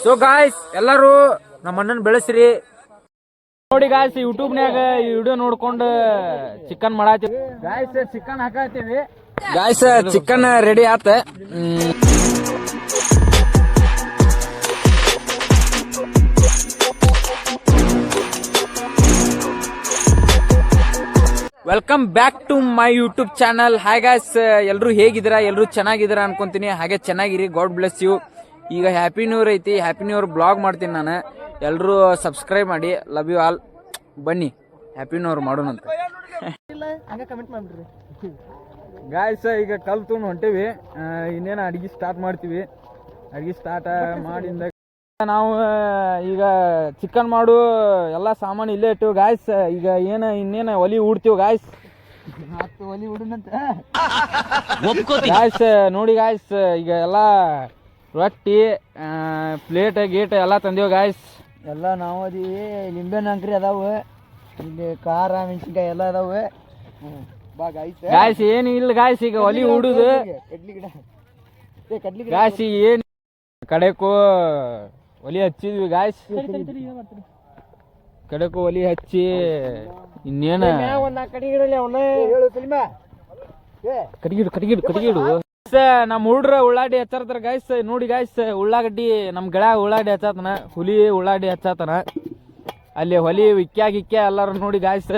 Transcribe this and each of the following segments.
So guys ಎಲ್ಲರೂ ನಮ್ಮ ಅಣ್ಣನ್ ಬೆಳೆಸ್ರಿ ನೋಡಿ ಗಾಯ್ಸ್ ಯೂಟ್ಯೂಬ್ನ್ಯಾಗ ಈ ವಿಡಿಯೋ ನೋಡ್ಕೊಂಡು ಚಿಕನ್ ಮಾಡಾತೀವಿ ಗಾಯ್ಸ್ ಚಿಕನ್ ಹಾಕತ್ತೀವಿ ಗಾಯ್ಸ್ ಚಿಕನ್ ರೆಡಿ ಆತ welcome back to my YouTube channel. Hi guys, ಎಲ್ಲರೂ ಹೇಗಿದ್ದೀರಾ? ಎಲ್ಲರೂ ಚೆನ್ನಾಗಿದ್ದೀರಾ ಅನ್ಕೊಂತೀನಿ. ಹಾಗೆ ಚೆನ್ನಾಗಿರಿ, ಗಾಡ್ ಬ್ಲೆಸ್ ಯು. ಈಗ ಹ್ಯಾಪಿ ನ್ಯೂ ಇಯರ್ ಐತಿ, ಹ್ಯಾಪಿ ನ್ಯೂ ಇಯರ್ ಬ್ಲಾಗ್ ಮಾಡ್ತೀನಿ ನಾನು. ಎಲ್ಲರೂ ಸಬ್ಸ್ಕ್ರೈಬ್ ಮಾಡಿ, ಲವ್ ಯು ಆಲ್. ಬನ್ನಿ ಹ್ಯಾಪಿ ನ್ಯೂ ಇಯರ್ ಮಾಡೋಣಂತ. ಗಾಯ್ಸ್ ಈಗ ಕಲ್ತು ಹೊಂಟೇವಿ, ಇನ್ನೇನು ಅಡಿಗೆ ಸ್ಟಾರ್ಟ್ ಮಾಡ್ತೀವಿ. ಅಡಿಗೆ ಸ್ಟಾರ್ಟ್ ಮಾಡಿಂದ ನಾವು ಈಗ ಚಿಕನ್ ಮಾಡು ಎಲ್ಲ ಸಾಮಾನು ಇಲ್ಲೇ ಇಟ್ಟಿವಿ ಗಾಯ್ಸ್. ಈಗ ಇನ್ನೇನು ಒಲಿ ಉಡ್ತೀವಿ ಗಾಯ್ಸ್. ಒಲಿ ಉಡನಂತ ಗಾಯ್ಸ್. ನೋಡಿ ಗಾಯ್ಸ್, ಈಗ ಎಲ್ಲ ರೊಟ್ಟಿ ಪ್ಲೇಟ್ ಗೇಟ್ ಎಲ್ಲ ತಂದೀವಿ ಗಾಯ್ಸ್. ಎಲ್ಲ ನಾವು ಅದೀವಿ. ಲಿಂಬೆಹಣ್ಣು ಅಂಕ್ರಿ ಅದಾವೆ, ಇಲ್ಲಿ ಖಾರ ಮೆಣಸಿನ್ಕಾಯಿ ಎಲ್ಲ ಅದಾವೆ. ಬಾ ಗಾಯ್ಸ್. ಗಾಯ್ಸ್ ಏನು ಇಲ್ಲ ಗಾಯ್ಸ್, ಈಗ ಒಲಿ ಉಡುದು ಕಡ್ಲಿ ಗಿಡ ಗಾಯ್ಸ್. ಏನು ಕಡೆಕು ಒಲಿ ಹಚ್ಚಿದ್ವಿ ಗಾಯ್ಸ್. ಕಡೆಕು ಒಲಿ ಹಚ್ಚಿ ಇನ್ನೇನ ಕಡಿಗಿಡು ನಮ್ ಹುಡ್ರ ಉಳ್ಳಾಡಿ ಹಚ್ಚಾರತಾರ ಗಾಯ್ಸ್. ನೋಡಿ ಗಾಯ್ಸ್, ಉಳ್ಳಾಗಡ್ಡಿ ನಮ್ ಗೆಳ ಉಳ್ಳಾಡಿ ಹಚ್ಚಾತನ, ಹುಲಿ ಉಳ್ಳಾಡಿ ಹಚ್ಚಾತನ. ಅಲ್ಲಿ ಹೊಲಿ ಇಕ್ಕ್ಯ ಎಲ್ಲಾರು ನೋಡಿ ಗಾಯ್ಸ್.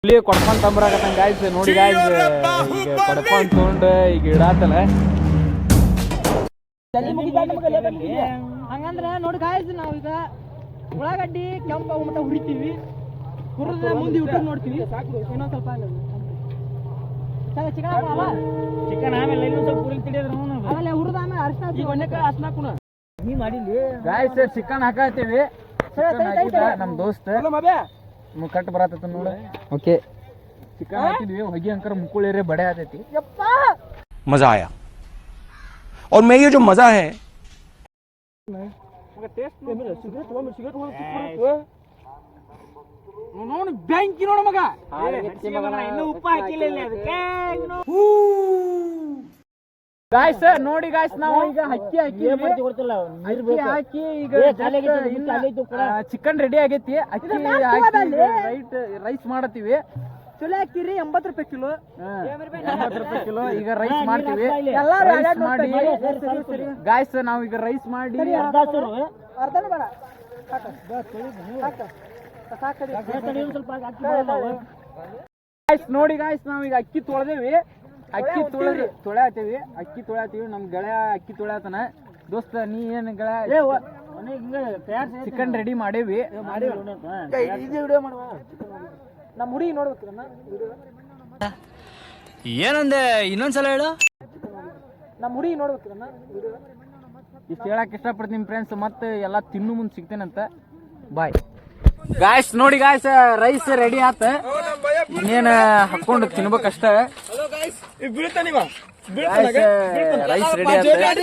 ಹುಲಿ ಕೊಡ್ಕೊಂಡ್ ತಂಬರಾಕತ್ತಂಗ ಗಾಯ್ಸ್. ನೋಡಿ ಗಾಯ್ಸ್, ಈಗ ಕೊಡ್ಕೊಂಡ್ ತೊಗೊಂಡು ಈಗ ಇಡಾತಲ್ಲ. ಹಂಗಂದ್ರ ನೋಡಿ ಗಾಯ್ಸ್, ನಾವೀಗ ಉಳ್ಳಾಗಡ್ಡಿ ಕೆಂಪು ಮಟ್ಟ ಹುರಿತೀವಿ. ಹುರಿದ ಮುಂದೆ ಯೂಟ್ಯೂಬ್ ನೋಡ್ತೀವಿ. ಇನ್ನೊಂದ್ ಸ್ವಲ್ಪ ಚಿಕನ್ ಆಮೇಲೆ ಇನ್ನೊಂದ್ ಸ್ವಲ್ಪ ಹುರಿಲ್ ತಿಡಿಯೋದ್ರ ಆಮೇಲೆ ಹುರಿದ ಆಮೇಲೆ ಅರ್ಶನ ನೀ ಮಾಡಿಲಿ ಗಾಯ್ಸ್. ಚಿಕನ್ ಹಾಕತ್ತೀವಿ. ನಮ್ ದೋಸ್ತ ಕಟ್ ಬರತ್ತ ನೋಡ. ಓಕೆ, ಚಿಕನ್ ಹಾಕಿದ್ವಿ. ಹೊಗಿ ಅಂಕರ್ ಮುಕ್ಕುಳೇರೆ ಬಡೆ ಆತೈತಿ. मजा आया और मैं ये जो मजा है ಬ್ಯಾಂಕಿ ನೋಡ ಮಗ, ಇನ್ನು ಉಪ್ಪು ಹಾಕಿಲ್ಲ ಅದಕ್ಕೆ. ಗಾಯ್ಸ್ ನೋಡಿ ಗಾಯ್ಸ್, ನಾವು ಈಗ ಅಕ್ಕಿ ಹಾಕಿ ಈಗ ಚಿಕನ್ ರೆಡಿ ಆಗೈತಿ. ಅಕ್ಕಿ ರೈಸ್ ಮಾಡತ್ತೀವಿ. ಚಲೋ ಹಾಕಿರಿ 80 ರೂಪಾಯಿ ಕಿಲೋ. 80 ರೂಪಾಯಿ ಕಿಲೋ. ಈಗ ರೈಸ್ ಮಾಡ್ತೀವಿ. ರೈಸ್ ಮಾಡಿ ಗಾಯ್ಸ್, ನಾವು ಈಗ ರೈಸ್ ಮಾಡಿ ಅರ್ಧನೂ ಬೇಡ ಗಾಯ್ಸ್. ನೋಡಿ ಗಾಯ್ಸ್, ನಾವು ಈಗ ಅಕ್ಕಿ ತೊಳೆದೇವಿ. ಅಕ್ಕಿ ತೊಳ್ಯಾತೀವಿ. ಅಕ್ಕಿ ತೊಳ್ಯಾತೀವಿ. ನಮ್ ಗೆಳೆಯ ಅಕ್ಕಿ ತೊಳ್ಯಾತನ. ದೋಸ್ತ ನೀ ಏನ್ ಗೆಳೆಯ ಚಿಕನ್ ರೆಡಿ ಮಾಡೇವಿ. ನಮ್ಮ ಹುಡುಗಿ ನೋಡ್ಬೇಕು. ಏನಂದೆ ಇನ್ನೊಂದ್ಸಲ ಹೇಳು. ನಮ್ಮ ಹುಡುಗಿ ನೋಡ್ಬೇಕು. ಇಷ್ಟು ಹೇಳಕ್ ಇಷ್ಟಪಡ್ತೀನಿ ನಿಮ್ ಫ್ರೆಂಡ್ಸ್. ಮತ್ತೆ ಎಲ್ಲ ತಿನ್ನು ಮುಂದೆ ಸಿಗ್ತೇನಂತ. Bye guys. ನೋಡಿ ಗಾಯ್ಸ್, ರೈಸ್ ರೆಡಿ ಆತ. ಇನ್ನೇನ್ ಹಾಕೊಂಡು ತಿನ್ಬೇಕಷ್ಟ. ರೈಸ್ ರೆಡಿ ಆತ.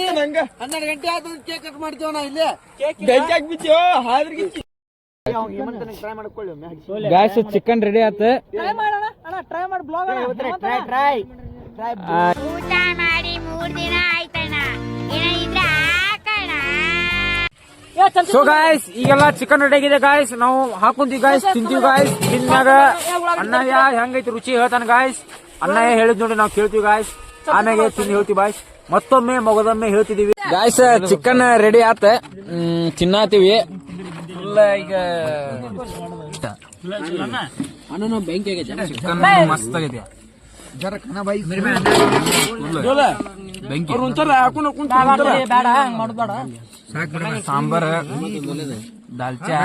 12 ಗಂಟೆ ಆಯ್ತು. ಕೇಕ್ ಕಟ್ ಮಾಡ್ತೀವ ನಾ ಇಲ್ಲಿ. ಗಾಯ್ಸ್, ಚಿಕನ್ ರೆಡಿ ಆತ. ಟ್ರೈ ಮಾಡೋಣ ಅಣ್ಣ, ಟ್ರೈ ಮಾಡಿ ಬ್ಲಾಗ್ ಊಟ ಮಾಡಿ 3 ದಿನ ಆಯ್ತಣ್ಣ. ಏನಿದ್ರೆ ಹಾಕೋಣ. ಸೊ ಗಾಯ್ಸ್, ಈಗೆಲ್ಲ ಚಿಕನ್ ರೆಡಿ ಆಗಿದೆ ಗಾಯ್ಸ್. ನಾವು ಹಾಕೊಂತೀವಿ ಗಾಯ್ಸ್, ತಿಂತೀವಿ ಗಾಯ್ಸ್. ತಿನ್ನಾಗ ಅಣ್ಣಯ್ಯ ಹೆಂಗೈತಿ ರುಚಿ ಹೇಳ್ತಾನ ಗಾಯ್ಸ್. ಅಣ್ಣಯ್ಯ ಹೇಳಿದ್ ನೋಡಿ ನಾವು ಕೇಳ್ತೀವಿ ಗಾಯ್ಸ್. ಆಮೇಲೆ ತಿಂದು ಹೇಳ್ತೀವಿ ಗಾಯ್ಸ್. ಮತ್ತೊಮ್ಮೆ ಮಗದೊಮ್ಮೆ ಹೇಳ್ತಿದೀವಿ ಗಾಯ್ಸ್. ಚಿಕನ್ ರೆಡಿ ಆತ, ತಿನ್ನಾತೀವಿ. ಈಗ ಚಿಕನ್ ಮಸ್ತ್ ಆಗೈತಿ. ಸಾಂಬಾರ, ದಾಲ್ಚಾ,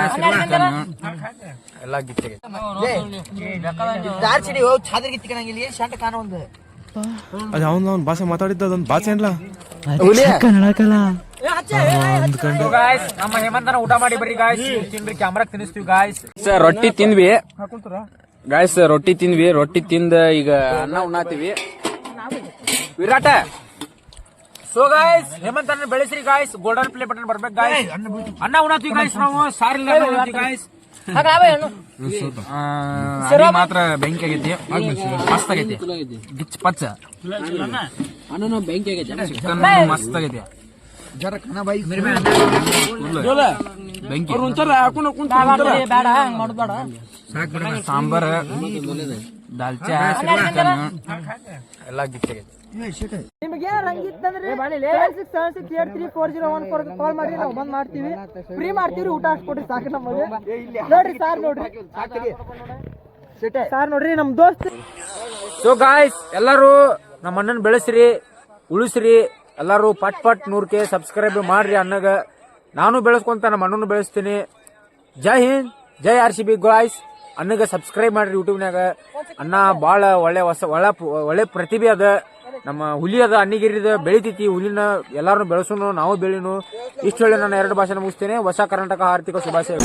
ಎಲ್ಲ ಗಿಚ್ಚಗೆ ಅದು ಅವನು ಭಾಷೆ ಮಾತಾಡಿದ್ದ ಅದೊಂದು ಭಾಷೆ ಅಲ್ಲ. ನಮ್ಮ ಹೇಮಂತನ ಊಟ ಮಾಡಿ ಬರ್ರಿ ಗಾಯ್ಸ್. ತಿನ್ರಿ, ಕ್ಯಾಮ್ರಾ ತಿನ್ನಿಸ್ತೀವಿ ಗಾಯ್ಸ್. ರೊಟ್ಟಿ ತಿಂದ್ವಿ ಗಾಯ್ಸ್. ರೊಟ್ಟಿ ತಿಂದ್ವಿ. ರೊಟ್ಟಿ ತಿಂದ ಈಗ ಅನ್ನ ಉಣ್ಣಾತೀವಿ. ವಿರಾಟ. ಸೊ ಗಾಯ್ಸ್, ಹೇಮಂತನ ಬೆಳೆಸ್ರಿ ಗಾಯ್ಸ್. ಗೋಲ್ಡನ್ ಪ್ಲೇ ಬಟನ್ ಬರ್ಬೇಕು ಗಾಯ್ಸ್. ಅನ್ನ ಉಣ್ಣಾತೀವಿ ಗಾಯ್ಸ್. ನಾವು ಸಾರಿಲ್ಲ ಗಾಯ್ಸ್. ಅಡಿ ಮಾತ್ರ ಬೆಂಕಿ ಆಗೈತಿ ಮಸ್ತ್ ಆಗೈತಿ ಗಿಚ್ ಪಚ್ಚ ಚಿಕನ್ ಮಸ್ತ್ ಆಗೈತಿ ಬೆಂಕಿ ಬೇಡ ಹಂಗ್ ಮಾಡೋದ್ ಬೇಡ. ಸಾಂಬಾರ್ ದಾಲ್ಚಾ ಎಲ್ಲ ಗಿಚ್ ಆಗೈತಿ. ನಿಮಗೆ ರಂಗಿತ್ತಂದ್ರೆ 7676834014 ಕಾಲ್ ಮಾಡಿ ನಾವು ಬಂದ್ ಮಾಡ್ತೀವಿ, ಫ್ರೀ ಮಾಡ್ತೀವಿ, ಊಟ ಹಾಕ್ಕೊಡ್ರಿ ಸಾಕು ನಮಗೆ. ನೋಡ್ರಿ ಸಾರ್ ನೋಡ್ರಿ ಸಾರ್ ನೋಡ್ರಿ ನಮ್ ದೋಸ್ತ್. ಸೊ ಗಾಯ್ಸ್ ಎಲ್ಲರೂ ನಮ್ಮ ಅಣ್ಣನ್ ಬೆಳೆಸ್ರಿ ಉಳಿಸ್ರಿ, ಎಲ್ಲರೂ ಪಟ್ 100K ಸಬ್ಸ್ಕ್ರೈಬ್ ಮಾಡ್ರಿ ಅಣ್ಣಗ. ನಾನು ಬೆಳೆಸ್ಕೊಂತ ನಮ್ಮ ಅಣ್ಣನು ಬೆಳೆಸ್ತೀನಿ. ಜೈ ಹಿಂದ್, ಜೈ RCB ಗಾಯ್ಸ್. ಅಣ್ಣಗ ಸಬ್ಸ್ಕ್ರೈಬ್ ಮಾಡ್ರಿ ಯೂಟ್ಯೂಬ್ನಾಗ. ಅಣ್ಣ ಬಾಳ ಒಳ್ಳೆ ಪ್ರತಿಭೆ ಅದ. ನಮ್ಮ ಹುಲಿ ಅದ, ಅನ್ನಗಿರಿದ ಬೆಳಿತೈತಿ ಹುಲಿನ. ಎಲ್ಲಾರು ಬೆಳೆಸೋನು, ನಾವು ಬೆಳಿನು. ಇಷ್ಟು ಹೇಳಿ ನಾನು 2 ಭಾಷೆ ಮುಗಿಸ್ತೇನೆ. ಹೊಸ ಕರ್ನಾಟಕ ಆರ್ಥಿಕ ಶುಭಾಶಯ.